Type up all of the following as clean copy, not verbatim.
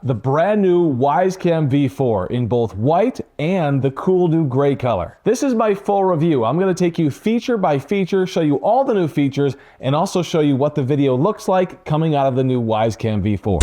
the brand new Wyze Cam V4 in both white and the cool new gray color. This is my full review. I'm going to take you feature by feature, show you all the new features, and also show you what the video looks like coming out of the new Wyze Cam V4.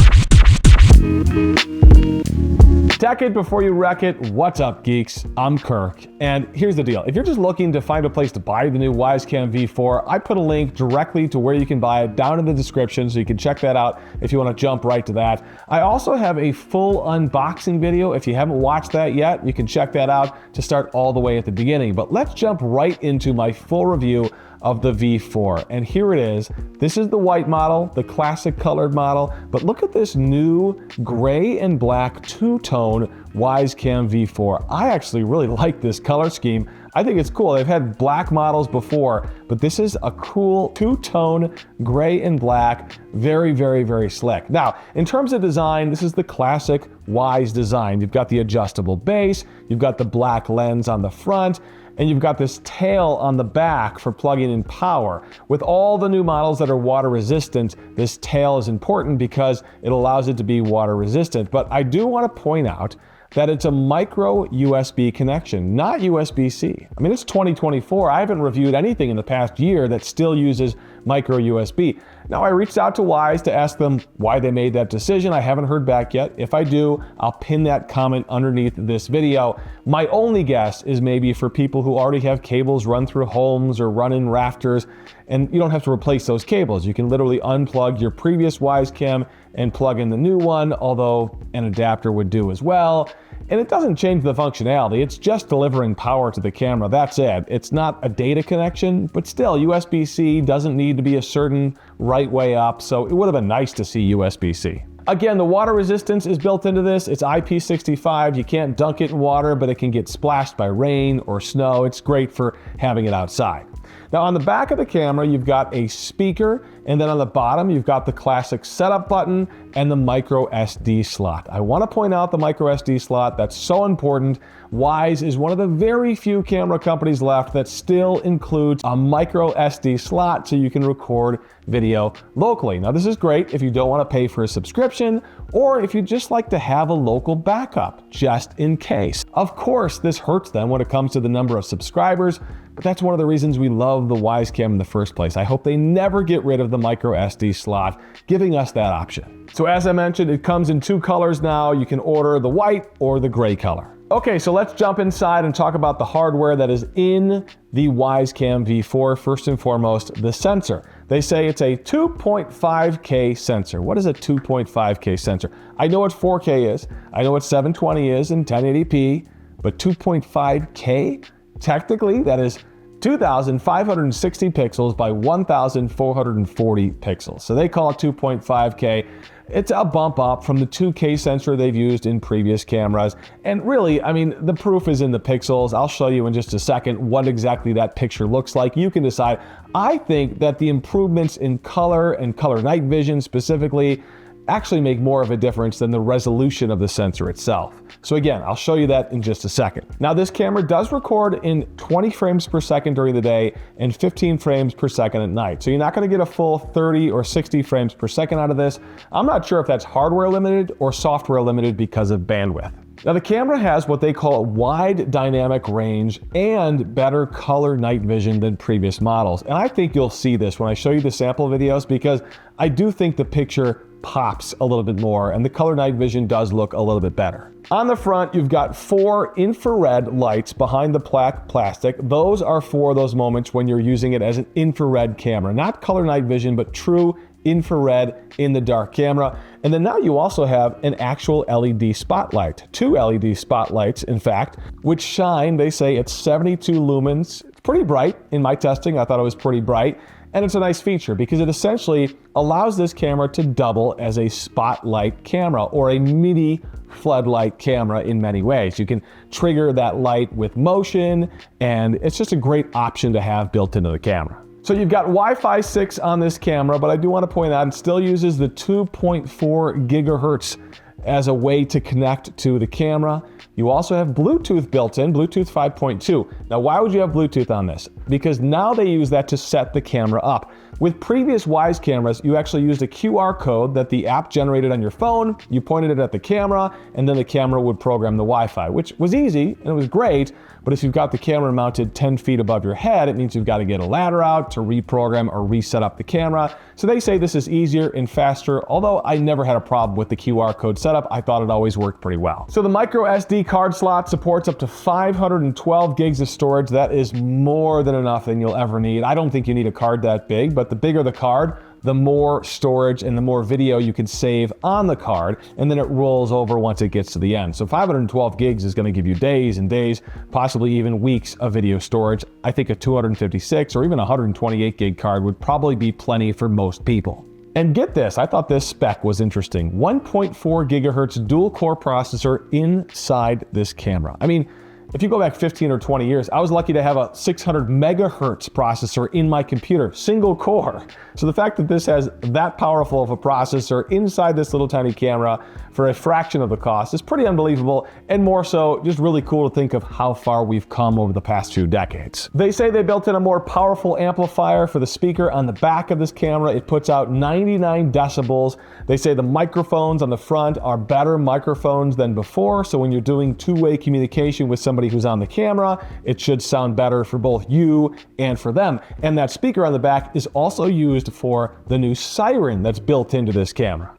Tech it before you wreck it. What's up, geeks? I'm Kirk, and here's the deal. If you're just looking to find a place to buy the new Wyze Cam V4, I put a link directly to where you can buy it down in the description, so you can check that out if you want to jump right to that. I also have a full unboxing video. If you haven't watched that yet, you can check that out to start all the way at the beginning. But let's jump right into my full review of the V4. And here it is. This is the white model, the classic colored model, but look at this new gray and black two-tone Wyze Cam V4. I actually really like this color scheme. I think it's cool. They've had black models before, but this is a cool two-tone gray and black. Very, very, very slick. Now, in terms of design, this is the classic Wyze design. You've got the adjustable base, you've got the black lens on the front, and you've got this tail on the back for plugging in power. With all the new models that are water resistant, this tail is important because it allows it to be water resistant. But I do want to point out that it's a micro USB connection, not USB-C. I mean, it's 2024. I haven't reviewed anything in the past year that still uses micro USB. Now, I reached out to Wyze to ask them why they made that decision. I haven't heard back yet. If I do, I'll pin that comment underneath this video. My only guess is maybe for people who already have cables run through homes or run in rafters, and you don't have to replace those cables. You can literally unplug your previous Wyze Cam and plug in the new one, although an adapter would do as well. And it doesn't change the functionality. It's just delivering power to the camera. That's it. It's not a data connection, but still, USB-C doesn't need to be a certain right way up, so it would have been nice to see USB-C. Again, the water resistance is built into this. It's IP65. You can't dunk it in water, but it can get splashed by rain or snow. It's great for having it outside. Now, on the back of the camera, you've got a speaker, and then on the bottom, you've got the classic setup button and the micro SD slot. I want to point out the micro SD slot. That's so important. Wyze is one of the very few camera companies left that still includes a micro SD slot so you can record video locally. Now, this is great if you don't want to pay for a subscription or if you just like to have a local backup just in case. Of course, this hurts them when it comes to the number of subscribers, but that's one of the reasons we love the Wyze Cam in the first place. I hope they never get rid of the micro SD slot, giving us that option. So as I mentioned, it comes in two colors now. You can order the white or the gray color. Okay, so let's jump inside and talk about the hardware that is in the Wyze Cam V4. First and foremost, the sensor. They say it's a 2.5K sensor. What is a 2.5K sensor? I know what 4K is. I know what 720 is in 1080p, but 2.5K? Technically, that is 2,560 pixels by 1,440 pixels. So they call it 2.5K. It's a bump up from the 2K sensor they've used in previous cameras. And really, I mean, the proof is in the pixels. I'll show you in just a second what exactly that picture looks like. You can decide. I think that the improvements in color and color night vision specifically actually make more of a difference than the resolution of the sensor itself. So again, I'll show you that in just a second. Now, this camera does record in 20 frames per second during the day and 15 frames per second at night. So you're not gonna get a full 30 or 60 frames per second out of this. I'm not sure if that's hardware limited or software limited because of bandwidth. Now, the camera has what they call a wide dynamic range and better color night vision than previous models. And I think you'll see this when I show you the sample videos because I do think the picture pops a little bit more and the color night vision does look a little bit better. On the front, you've got 4 infrared lights behind the plastic. Those are for those moments when you're using it as an infrared camera, not color night vision, but true infrared in the dark camera. And then now you also have an actual LED spotlight, 2 LED spotlights, in fact, which shine, they say it's 72 lumens. It's pretty bright. In my testing, I thought it was pretty bright. And it's a nice feature because it essentially allows this camera to double as a spotlight camera or a mini floodlight camera in many ways. You can trigger that light with motion, and it's just a great option to have built into the camera. So you've got Wi-Fi 6 on this camera, but I do want to point out it still uses the 2.4 gigahertz as a way to connect to the camera. You also have Bluetooth built in, Bluetooth 5.2. Now, why would you have Bluetooth on this? Because now they use that to set the camera up. With previous Wyze cameras, you actually used a QR code that the app generated on your phone, you pointed it at the camera, and then the camera would program the Wi-Fi, which was easy and it was great, but if you've got the camera mounted 10 feet above your head, it means you've got to get a ladder out to reprogram or reset up the camera. So they say this is easier and faster, although I never had a problem with the QR code setup. I thought it always worked pretty well. So the micro SD card slot supports up to 512 gigs of storage. That is more than enough than you'll ever need. I don't think you need a card that big, but the bigger the card, the more storage and the more video you can save on the card, and then it rolls over once it gets to the end. So 512 gigs is going to give you days and days, possibly even weeks of video storage. I think a 256 or even 128 gig card would probably be plenty for most people. And get this, I thought this spec was interesting. 1.4 gigahertz dual core processor inside this camera. I mean, if you go back 15 or 20 years, I was lucky to have a 600 megahertz processor in my computer, single core. So the fact that this has that powerful of a processor inside this little tiny camera for a fraction of the cost is pretty unbelievable, and more so, just really cool to think of how far we've come over the past few decades. They say they built in a more powerful amplifier for the speaker on the back of this camera. It puts out 99 decibels. They say the microphones on the front are better microphones than before, so when you're doing two-way communication with somebody who's on the camera, it should sound better for both you and for them. And that speaker on the back is also used for the new siren that's built into this camera.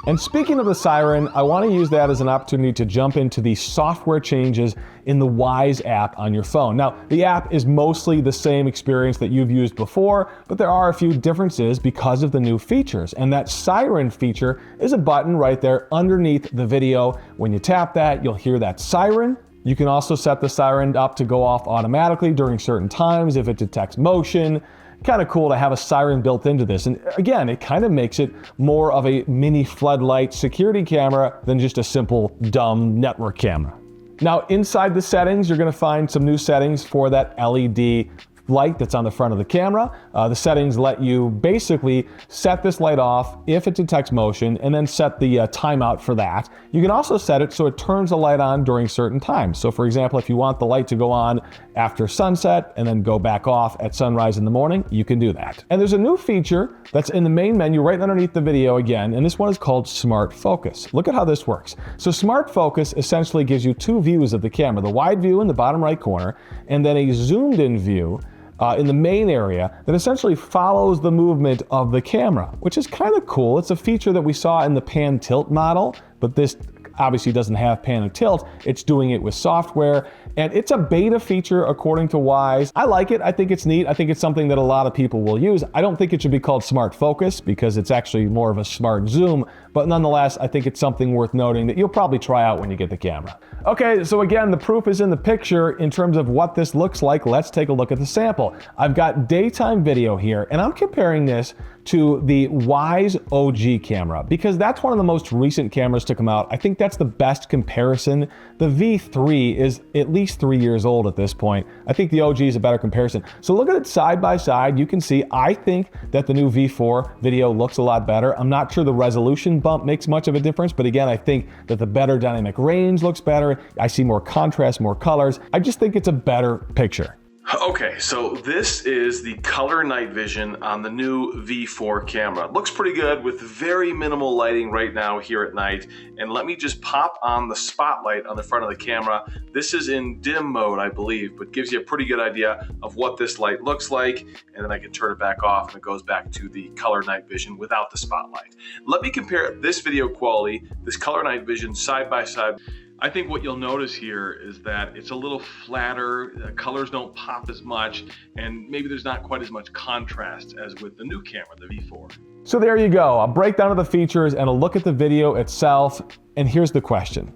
And speaking of the siren, I want to use that as an opportunity to jump into the software changes in the Wyze app on your phone. Now, the app is mostly the same experience that you've used before, but there are a few differences because of the new features. And that siren feature is a button right there underneath the video. When you tap that, you'll hear that siren. You can also set the siren up to go off automatically during certain times if it detects motion. Kind of cool to have a siren built into this. And again, it kind of makes it more of a mini floodlight security camera than just a simple dumb network camera. Now, inside the settings, you're going to find some new settings for that LED light that's on the front of the camera. The settings let you basically set this light off if it detects motion and then set the timeout for that. You can also set it so it turns the light on during certain times. So for example, if you want the light to go on after sunset and then go back off at sunrise in the morning, you can do that. And there's a new feature that's in the main menu right underneath the video again, and this one is called Smart Focus. Look at how this works. So Smart Focus essentially gives you two views of the camera, the wide view in the bottom right corner, and then a zoomed in view in the main area that essentially follows the movement of the camera, which is kind of cool. It's a feature that we saw in the pan tilt model, but this obviously doesn't have pan and tilt. It's doing it with software, and it's a beta feature according to Wyze. I like it. I think it's neat. I think it's something that a lot of people will use. I don't think it should be called Smart Focus because it's actually more of a smart zoom, but nonetheless, I think it's something worth noting that you'll probably try out when you get the camera. Okay, so again, the proof is in the picture in terms of what this looks like. Let's take a look at the sample. I've got daytime video here, and I'm comparing this to the Wyze OG camera because that's one of the most recent cameras to come out. I think that's the best comparison. The V3 is at least 3 years old at this point. I think the OG is a better comparison. So look at it side by side. You can see, I think that the new V4 video looks a lot better. I'm not sure the resolution bump makes much of a difference, but again, I think that the better dynamic range looks better. I see more contrast, more colors. I just think it's a better picture. Okay, so this is the color night vision on the new V4 camera. It looks pretty good with very minimal lighting right now here at night. And let me just pop on the spotlight on the front of the camera. This is in dim mode, I believe, but gives you a pretty good idea of what this light looks like. And then I can turn it back off and it goes back to the color night vision without the spotlight. Let me compare this video quality, this color night vision side by side. I think what you'll notice here is that it's a little flatter, colors don't pop as much, and maybe there's not quite as much contrast as with the new camera, the V4. So there you go, a breakdown of the features and a look at the video itself. And here's the question.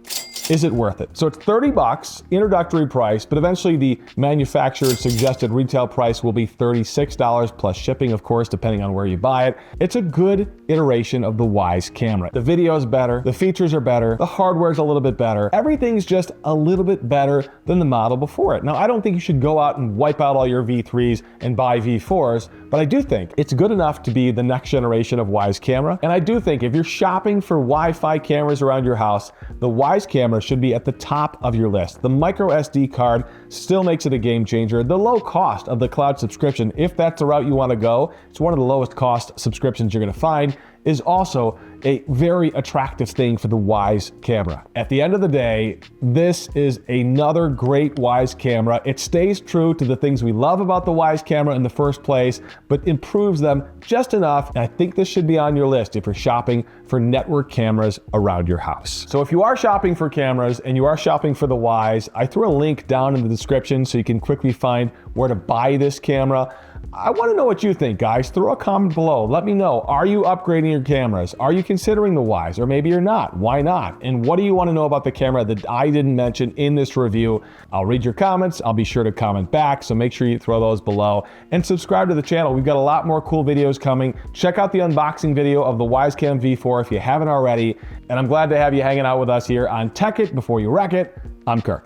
Is it worth it? So it's $30, introductory price, but eventually the manufacturer's suggested retail price will be $36 plus shipping, of course, depending on where you buy it. It's a good iteration of the Wyze camera. The video is better, the features are better, the hardware is a little bit better. Everything's just a little bit better than the model before it. Now, I don't think you should go out and wipe out all your V3s and buy V4s, but I do think it's good enough to be the next generation of Wyze camera. And I do think if you're shopping for Wi-Fi cameras around your house, the Wyze camera camera should be at the top of your list. The micro SD card still makes it a game changer. The low cost of the cloud subscription, if that's the route you want to go, it's one of the lowest cost subscriptions you're going to find, is also a very attractive thing for the Wyze camera. At the end of the day, this is another great Wyze camera. It stays true to the things we love about the Wyze camera in the first place, but improves them just enough. And I think this should be on your list if you're shopping for network cameras around your house. So if you are shopping for cameras and you are shopping for the Wyze, I threw a link down in the description so you can quickly find where to buy this camera. I want to know what you think, guys. Throw a comment below. Let me know. Are you upgrading your cameras? Are you considering the Wyze? Or maybe you're not. Why not? And what do you want to know about the camera that I didn't mention in this review? I'll read your comments. I'll be sure to comment back. So make sure you throw those below and subscribe to the channel. We've got a lot more cool videos coming. Check out the unboxing video of the Wyze Cam V4 if you haven't already. And I'm glad to have you hanging out with us here on Tech It Before You Wreck It. I'm Kirk.